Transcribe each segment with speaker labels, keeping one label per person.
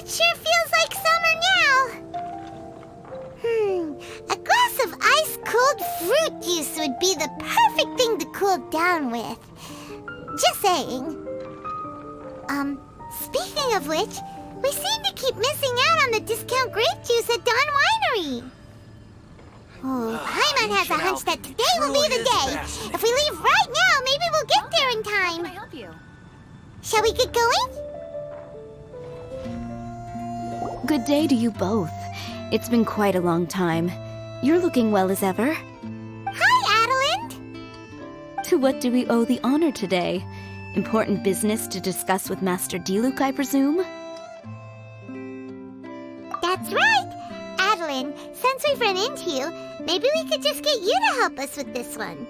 Speaker 1: It sure feels like summer now. A glass of ice-cold fruit juice would be the perfect thing to cool down with. Just saying. Speaking of which, we seem to keep missing out on the discount grape juice at Dawn Winery. Oh, Paimon has a hunch that today will be the day. If we leave right now, maybe we'll get there in time.
Speaker 2: How can I help you?
Speaker 1: Shall we get going?
Speaker 3: Good day to you both. It's been quite a long time. You're looking well as ever.
Speaker 1: Hi, Adelind.
Speaker 3: To what do we owe the honor today? Important business to discuss with Master Diluc, I presume?
Speaker 1: That's right. Adelind, since we've run into you, maybe we could just get you to help us with this one.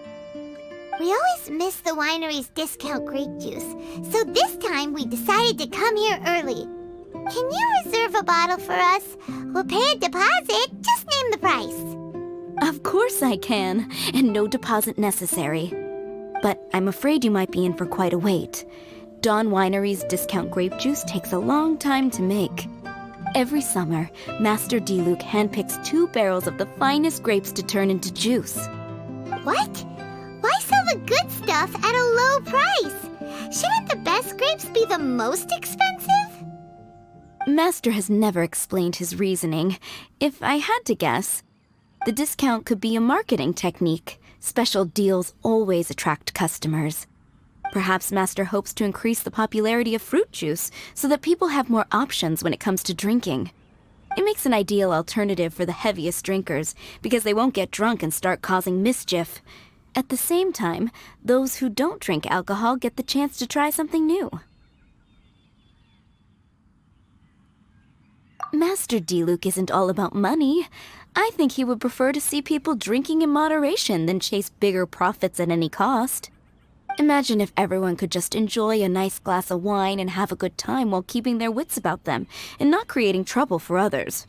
Speaker 1: We always miss the winery's discount grape juice, so this time we decided to come here early. Can you reserve a bottle for us? We'll pay a deposit. Just name the price.
Speaker 3: Of course I can, and no deposit necessary. But I'm afraid you might be in for quite a wait. Dawn Winery's discount grape juice takes a long time to make. Every summer, Master Diluc handpicks 2 barrels of the finest grapes to turn into juice.
Speaker 1: What? Why sell the good stuff at a low price? Shouldn't the best grapes be the most expensive?
Speaker 3: Master has never explained his reasoning. If I had to guess, the discount could be a marketing technique. Special deals always attract customers. Perhaps Master hopes to increase the popularity of fruit juice so that people have more options when it comes to drinking. It makes an ideal alternative for the heaviest drinkers because they won't get drunk and start causing mischief. At the same time, those who don't drink alcohol get the chance to try something new. Master Diluc isn't all about money. I think he would prefer to see people drinking in moderation than chase bigger profits at any cost. Imagine if everyone could just enjoy a nice glass of wine and have a good time while keeping their wits about them and not creating trouble for others.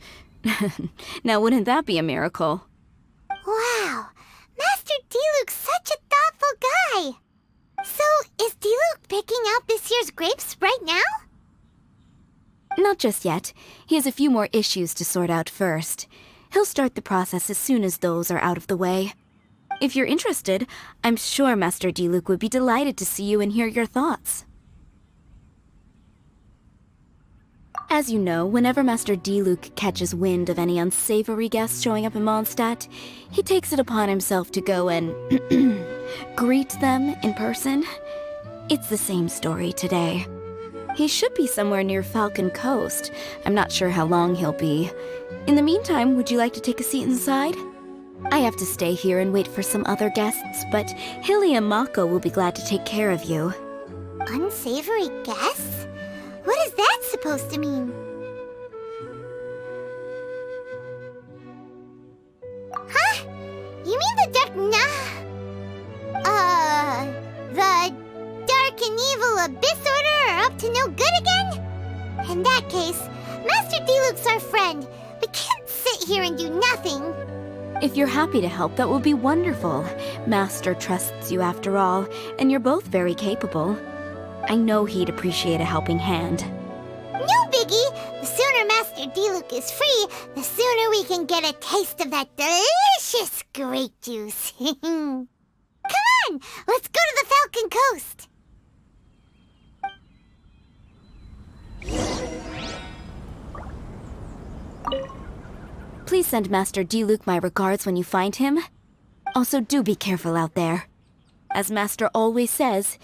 Speaker 3: Now, wouldn't that be a miracle?
Speaker 1: Wow, Master Diluc's such a thoughtful guy. So, is Diluc picking out this year's grapes right now?
Speaker 3: Not just yet. He has a few more issues to sort out first. He'll start the process as soon as those are out of the way. If you're interested, I'm sure Master Diluc would be delighted to see you and hear your thoughts. As you know, whenever Master Diluc catches wind of any unsavory guests showing up in Mondstadt, he takes it upon himself to go and greet them in person. It's the same story today. He should be somewhere near Falcon Coast. I'm not sure how long he'll be. In the meantime, would you like to take a seat inside? I have to stay here and wait for some other guests, but Hilly and Mako will be glad to take care of you.
Speaker 1: Unsavory guests? What is that supposed to mean? Huh? You mean the the dark and evil Abyss Order are up to no good again? In that case, Master Diluc's our friend. We can't sit here and do nothing.
Speaker 3: If you're happy to help, that will be wonderful. Master trusts you after all, and you're both very capable. I know he'd appreciate a helping hand.
Speaker 1: No biggie! The sooner Master Diluc is free, the sooner we can get a taste of that delicious grape juice. Come on! Let's go to the Falcon Coast!
Speaker 3: Please send Master Diluc my regards when you find him. Also, do be careful out there. As Master always says,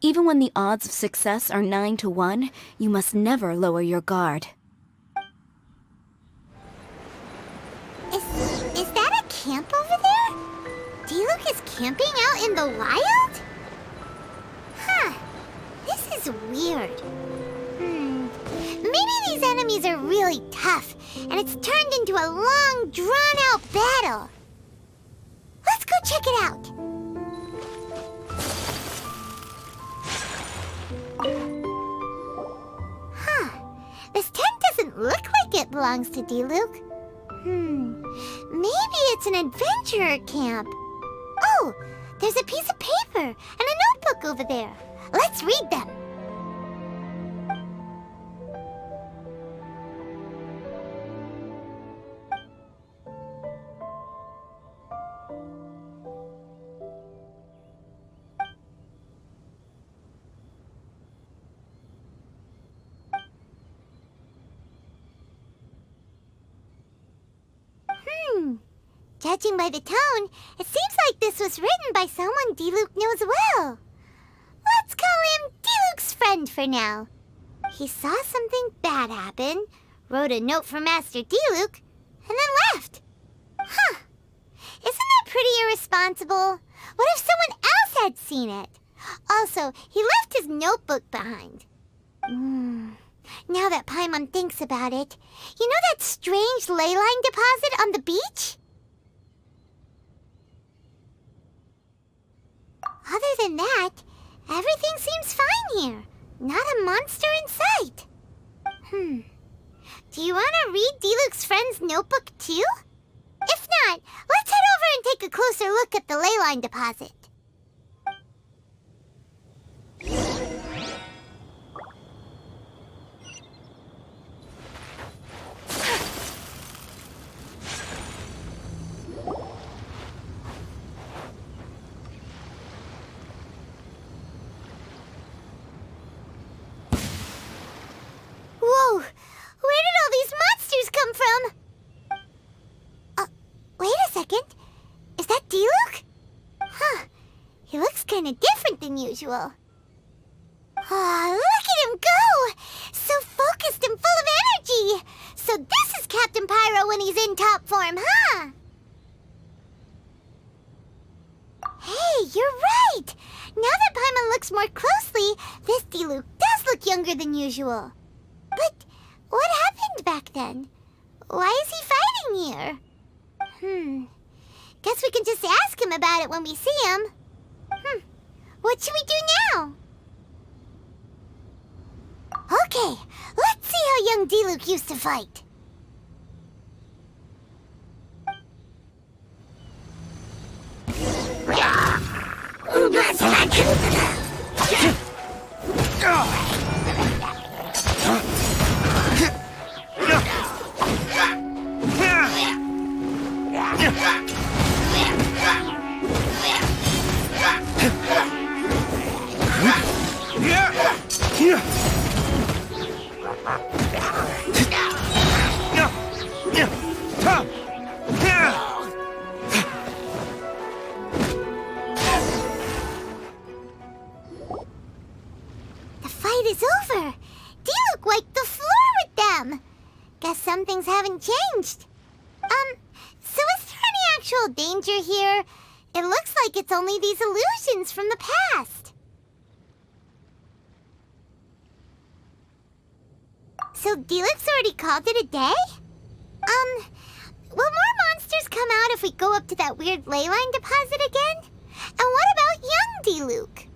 Speaker 3: even when the odds of success are 9 to 1, you must never lower your guard.
Speaker 1: Is that a camp over there? Diluc is camping out in the wild? Huh. This is weird. Maybe these enemies are really tough, and it's turned into a long, drawn-out battle. Let's go check it out. Huh. This tent doesn't look like it belongs to Diluc. Maybe it's an adventurer camp. Oh, there's a piece of paper and a notebook over there. Let's read them. Judging by the tone, it seems like this was written by someone Diluc knows well. Let's call him Diluc's friend for now. He saw something bad happen, wrote a note for Master Diluc, and then left. Huh. Isn't that pretty irresponsible? What if someone else had seen it? Also, he left his notebook behind. Now that Paimon thinks about it, you know that strange ley line deposit on the beach? Other than that, everything seems fine here. Not a monster in sight. Do you want to read Diluc's friend's notebook too? If not, let's head over and take a closer look at the ley line deposit. Whoa! Where did all these monsters come from? Wait a second. Is that Diluc? Huh. He looks kind of different than usual. Look at him go! So focused and full of energy! So this is Captain Pyro when he's in top form, huh? Hey, you're right! Now that Paimon looks more closely, this Diluc does look younger than usual. But what happened back then? Why is he fighting here? Guess we can just ask him about it when we see him. What should we do now? Okay, let's see how young Diluc used to fight. The fight is over. Diluc wiped the floor with them. Guess some things haven't changed. So is there any actual danger here? It looks like it's only these illusions from the past. So Diluc's already called it a day? Will more monsters come out if we go up to that weird ley line deposit again? And what about young Diluc?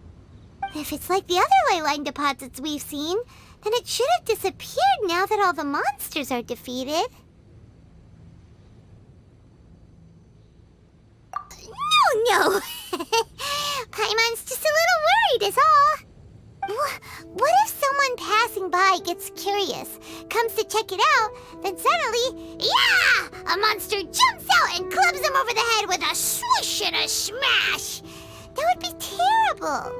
Speaker 1: If it's like the other ley line deposits we've seen, then it should have disappeared now that all the monsters are defeated. No! Paimon's just a little worried is all. What if someone passing by gets curious, comes to check it out, then suddenly, yeah! A monster jumps out and clubs him over the head with a swoosh and a smash! That would be terrible.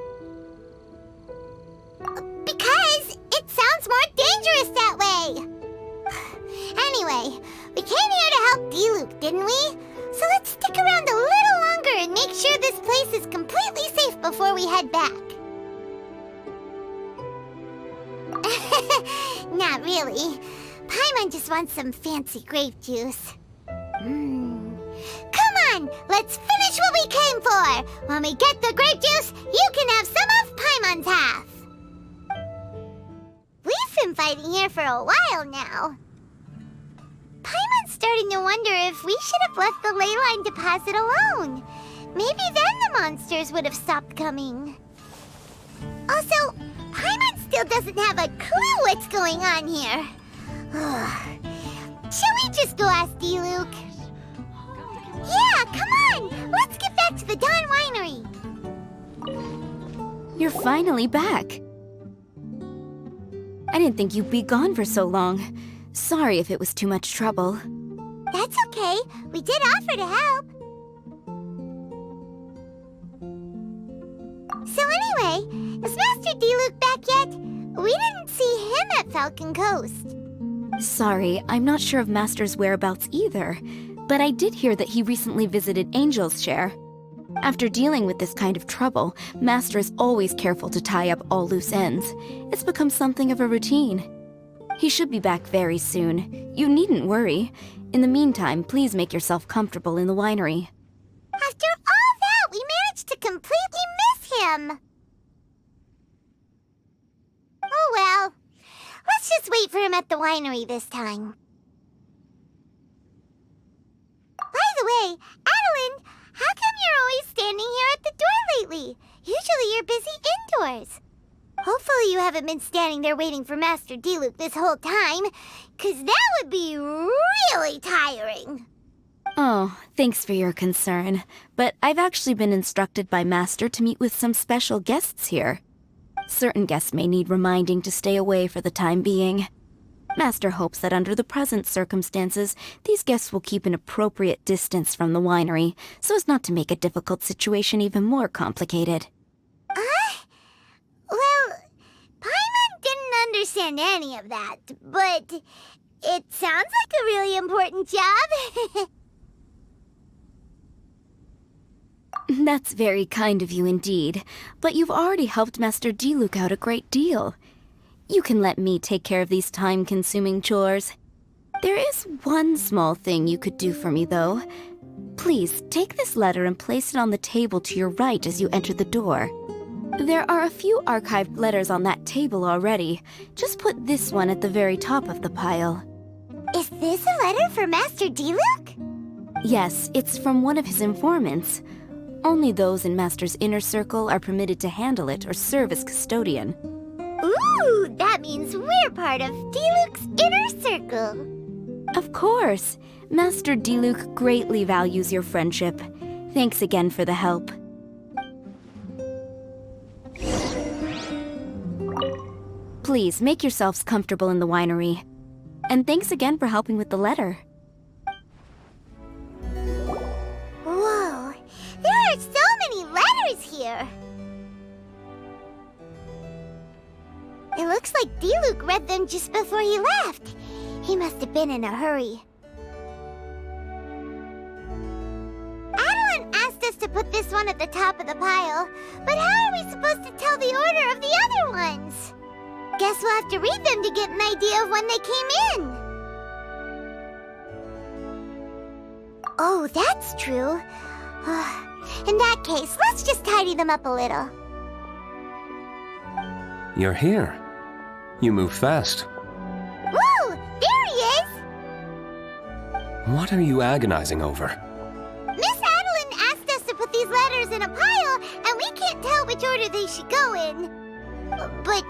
Speaker 1: Because it sounds more dangerous that way. Anyway, we came here to help Diluc, didn't we? So let's stick around a little longer and make sure this place is completely safe before we head back. Not really. Paimon just wants some fancy grape juice. Come on, let's finish what we came for. When we get the grape juice, you can have some of Paimon's half. We've been fighting here for a while now. Paimon's starting to wonder if we should have left the ley line deposit alone. Maybe then the monsters would have stopped coming. Also, Paimon still doesn't have a clue what's going on here. Shall we just go ask Diluc? Yeah, come on! Let's get back to the Dawn Winery.
Speaker 3: You're finally back. I didn't think you'd be gone for so long. Sorry if it was too much trouble.
Speaker 1: That's okay. We did offer to help. So anyway, is Master Diluc back yet? We didn't see him at Falcon Coast.
Speaker 3: Sorry, I'm not sure of Master's whereabouts either. but I did hear that he recently visited Angel's share. After dealing with this kind of trouble, Master is always careful to tie up all loose ends. It's become something of a routine. He should be back very soon. You needn't worry. In the meantime, please make yourself comfortable in the winery.
Speaker 1: After all that, we managed to completely miss him. Oh well. Let's just wait for him at the winery this time. By the way, Adeline, how come you're always standing here at the door lately? Usually you're busy indoors. Hopefully you haven't been standing there waiting for Master Diluc this whole time, 'cause that would be really tiring.
Speaker 3: Oh, thanks for your concern. But I've actually been instructed by Master to meet with some special guests here. Certain guests may need reminding to stay away for the time being. Master hopes that under the present circumstances, these guests will keep an appropriate distance from the winery, so as not to make a difficult situation even more complicated.
Speaker 1: Well, Paimon didn't understand any of that, but it sounds like a really important job.
Speaker 3: That's very kind of you indeed, but you've already helped Master Diluc out a great deal. You can let me take care of these time-consuming chores. There is one small thing you could do for me, though. Please, take this letter and place it on the table to your right as you enter the door. There are a few archived letters on that table already. Just put this one at the very top of the pile.
Speaker 1: Is this a letter for Master Diluc?
Speaker 3: Yes, it's from one of his informants. Only those in Master's inner circle are permitted to handle it or serve as custodian.
Speaker 1: Ooh, that means we're part of Diluc's inner circle.
Speaker 3: Of course. Master Diluc greatly values your friendship. Thanks again for the help. Please, make yourselves comfortable in the winery. And thanks again for helping with the letter.
Speaker 1: Whoa, there are so many letters here. It looks like Diluc read them just before he left. He must have been in a hurry. Adeline asked us to put this one at the top of the pile, but how are we supposed to tell the order of the other ones? Guess we'll have to read them to get an idea of when they came in. Oh, that's true. In that case, let's just tidy them up a little.
Speaker 2: You're here. You move fast.
Speaker 1: Woo! There he is!
Speaker 2: What are you agonizing over?
Speaker 1: Miss Adeline asked us to put these letters in a pile, and we can't tell which order they should go in. But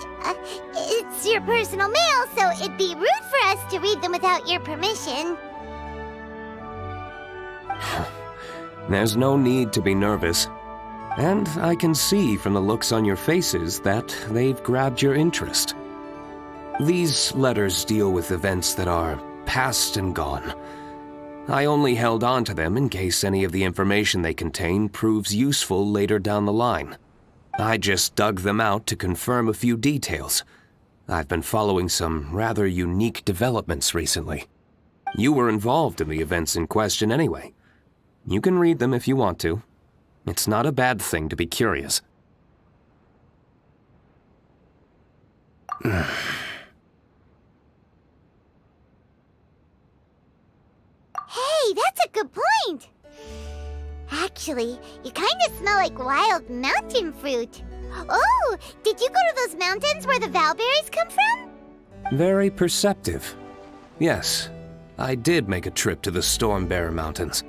Speaker 1: it's your personal mail, so it'd be rude for us to read them without your permission.
Speaker 2: There's no need to be nervous. And I can see from the looks on your faces that they've grabbed your interest. These letters deal with events that are past and gone. I only held on to them in case any of the information they contain proves useful later down the line. I just dug them out to confirm a few details. I've been following some rather unique developments recently. You were involved in the events in question anyway. You can read them if you want to. It's not a bad thing to be curious.
Speaker 1: Hey, that's a good point. Actually, you kind of smell like wild mountain fruit. Oh, did you go to those mountains where the valberries come from?
Speaker 2: Very perceptive. Yes, I did make a trip to the Stormbearer Mountains.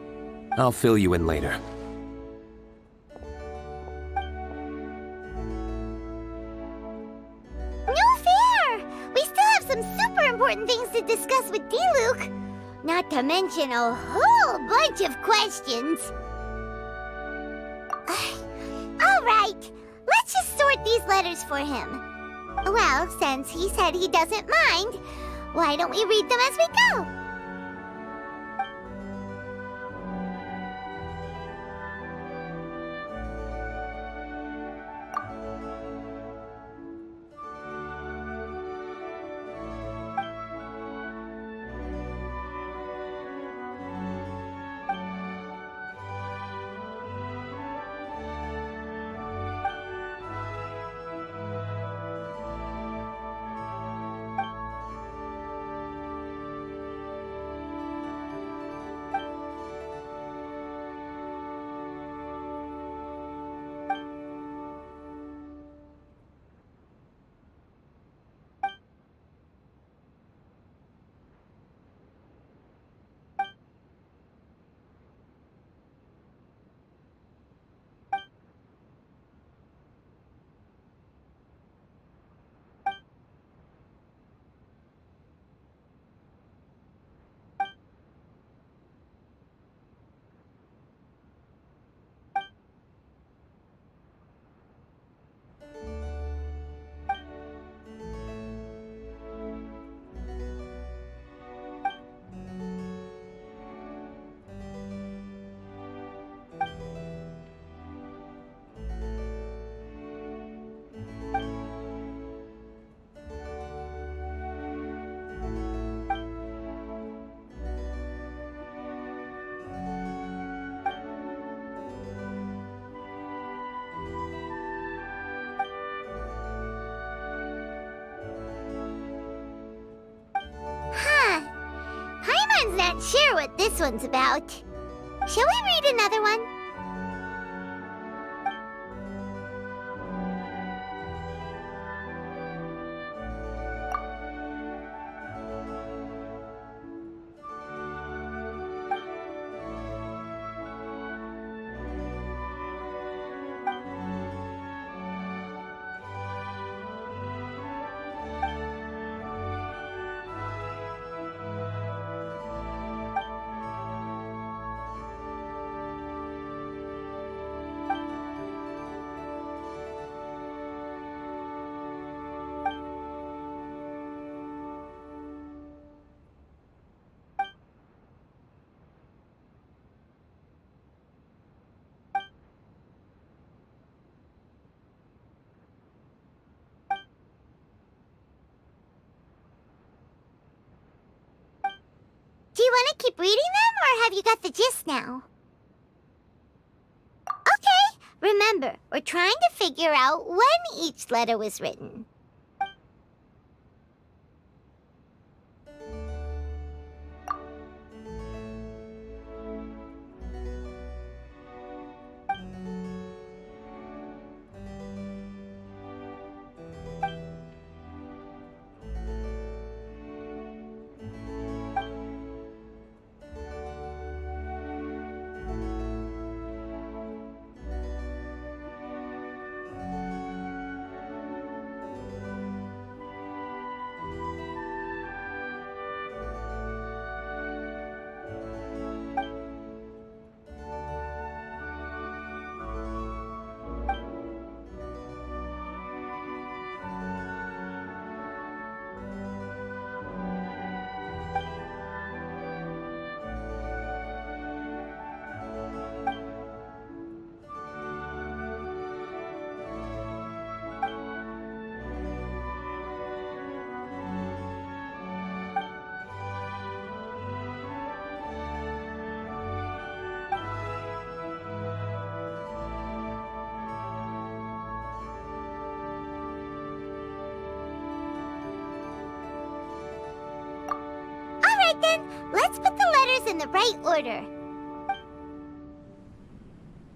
Speaker 2: I'll fill you in later.
Speaker 1: No fair! We still have some super important things to discuss with Diluc. Not to mention a whole bunch of questions. All right, let's just sort these letters for him. Well, since he said he doesn't mind, why don't we read them as we go? sure what this one's about. Shall we read another one? Do you want to keep reading them, or have you got the gist now? Okay, remember, we're trying to figure out when each letter was written. Then, let's put the letters in the right order.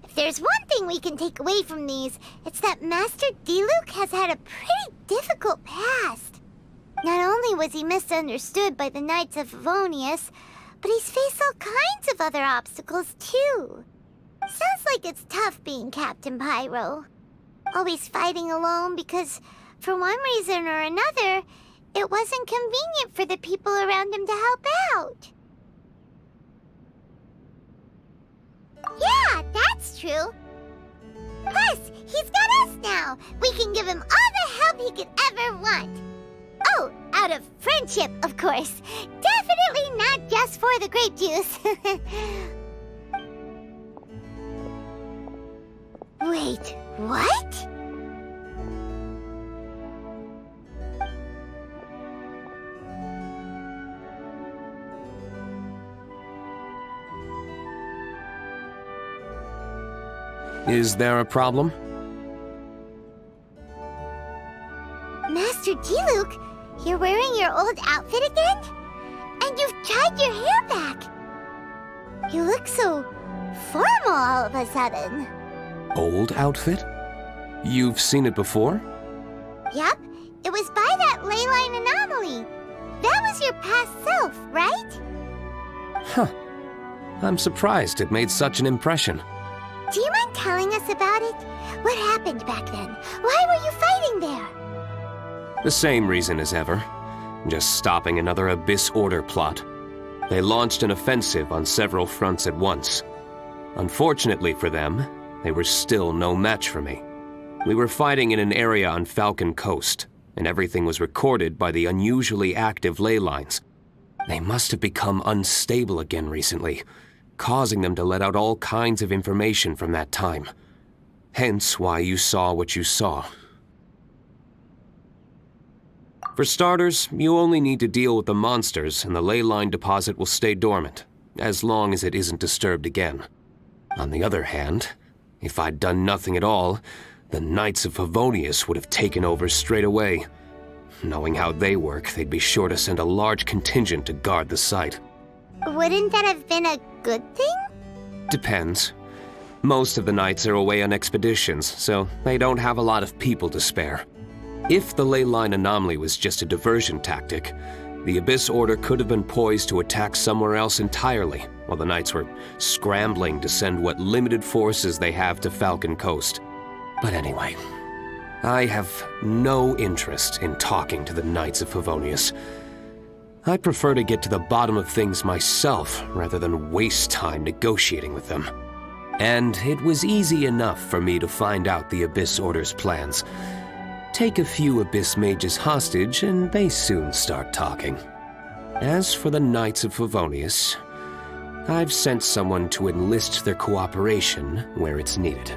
Speaker 1: If there's one thing we can take away from these, it's that Master Diluc has had a pretty difficult past. Not only was he misunderstood by the Knights of Favonius, but he's faced all kinds of other obstacles, too. Sounds like it's tough being Captain Pyro. Always fighting alone because, for one reason or another, it wasn't convenient for the people around him to help out. Yeah, that's true. Plus, he's got us now. We can give him all the help he could ever want. Oh, out of friendship, of course. Definitely not just for the grape juice. Wait, what?
Speaker 2: Is there a problem?
Speaker 1: Master Diluc, you're wearing your old outfit again? And you've tied your hair back. You look so formal all of a sudden.
Speaker 2: Old outfit? You've seen it before?
Speaker 1: Yup, it was by that ley line anomaly. That was your past self, right?
Speaker 2: Huh. I'm surprised it made such an impression.
Speaker 1: Do you mind telling us about it? What happened back then? Why were you fighting there?
Speaker 2: The same reason as ever. Just stopping another Abyss Order plot. They launched an offensive on several fronts at once. Unfortunately for them, they were still no match for me. We were fighting in an area on Falcon Coast, and everything was recorded by the unusually active ley lines. They must have become unstable again recently, causing them to let out all kinds of information from that time. Hence why you saw what you saw. For starters, you only need to deal with the monsters and the ley line deposit will stay dormant, as long as it isn't disturbed again. On the other hand, if I'd done nothing at all, the Knights of Favonius would have taken over straight away. Knowing how they work, they'd be sure to send a large contingent to guard the site.
Speaker 1: Wouldn't that have been a good thing?
Speaker 2: Depends. Most of the knights are away on expeditions, so they don't have a lot of people to spare. If the ley line anomaly was just a diversion tactic, the Abyss Order could have been poised to attack somewhere else entirely, while the knights were scrambling to send what limited forces they have to Falcon Coast. But anyway, I have no interest in talking to the Knights of Favonius. I prefer to get to the bottom of things myself rather than waste time negotiating with them. And it was easy enough for me to find out the Abyss Order's plans. Take a few Abyss mages hostage and they soon start talking. As for the Knights of Favonius, I've sent someone to enlist their cooperation where it's needed.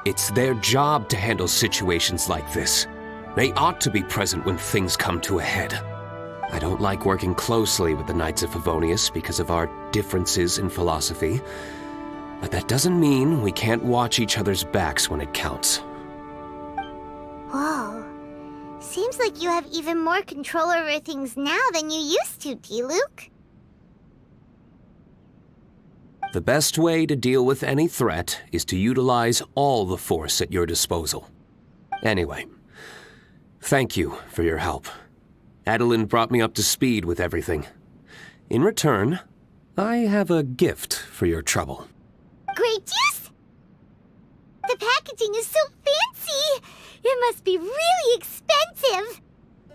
Speaker 2: It's their job to handle situations like this. They ought to be present when things come to a head. I don't like working closely with the Knights of Favonius because of our differences in philosophy, but that doesn't mean we can't watch each other's backs when it counts.
Speaker 1: Whoa. Seems like you have even more control over things now than you used to, Diluc.
Speaker 2: The best way to deal with any threat is to utilize all the force at your disposal. Anyway, thank you for your help. Adeline brought me up to speed with everything. In return, I have a gift for your trouble.
Speaker 1: Grape juice? The packaging is so fancy! It must be really expensive!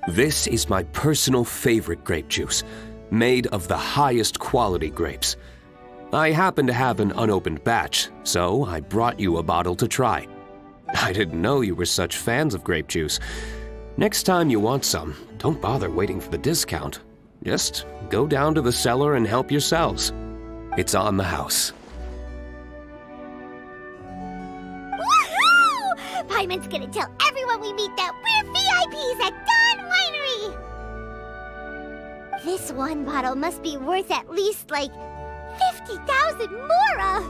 Speaker 2: This is my personal favorite grape juice, made of the highest quality grapes. I happen to have an unopened batch, so I brought you a bottle to try. I didn't know you were such fans of grape juice. Next time you want some, don't bother waiting for the discount. Just go down to the cellar and help yourselves. It's on the house.
Speaker 1: Woohoo! Paimon's gonna tell everyone we meet that we're VIPs at Dawn Winery! This one bottle must be worth at least, like, 50,000 mora!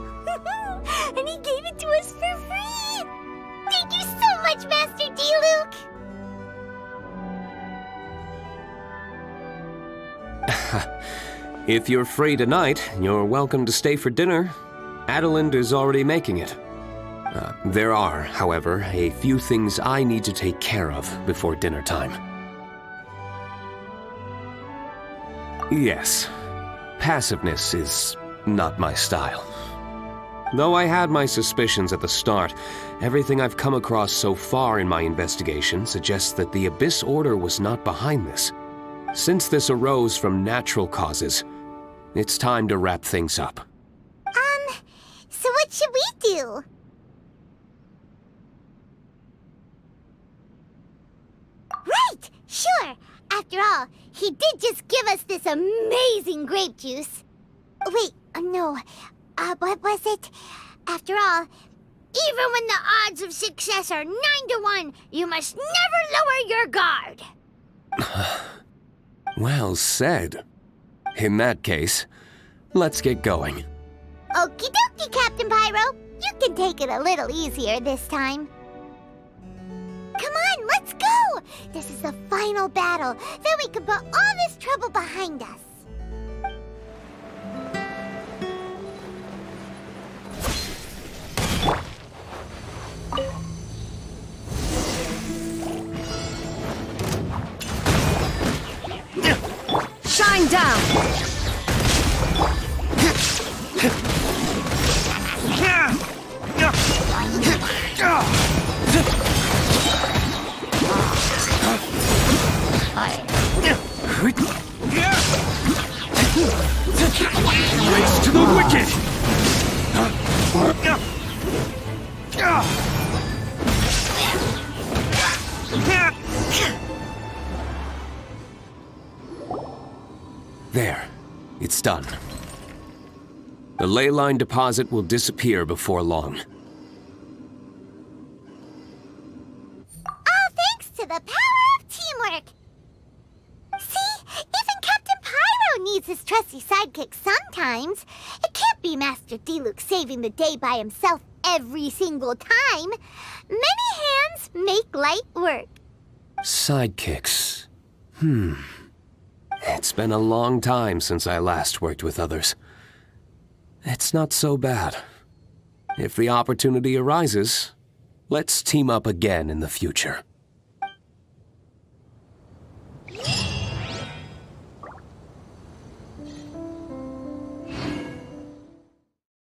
Speaker 1: And he gave it to us for free! Thank you so much, Master Diluc!
Speaker 2: If you're free tonight, you're welcome to stay for dinner. Adeline is already making it. There are, however, a few things I need to take care of before dinner time. Yes, passiveness is not my style. Though I had my suspicions at the start, everything I've come across so far in my investigation suggests that the Abyss Order was not behind this. Since this arose from natural causes, it's time to wrap things up.
Speaker 1: So what should we do? Right! Sure! After all, he did just give us this amazing grape juice. Wait, no. What was it? After all, even when the odds of success are 9 to 1, you must never lower your guard.
Speaker 2: Well said. In that case, let's get going.
Speaker 1: Okie dokie, Captain Pyro. You can take it a little easier this time. Come on, let's go! This is the final battle. Then we can put all this trouble behind us.
Speaker 4: Shine down!
Speaker 5: Race to the wicked!
Speaker 2: There. It's done. The ley line deposit will disappear before long.
Speaker 1: All thanks to the power of teamwork. See? Even Captain Pyro needs his trusty sidekick sometimes. It can't be Master Diluc saving the day by himself every single time. Many hands make light work.
Speaker 2: Sidekicks. It's been a long time since I last worked with others. It's not so bad. If the opportunity arises, let's team up again in the future.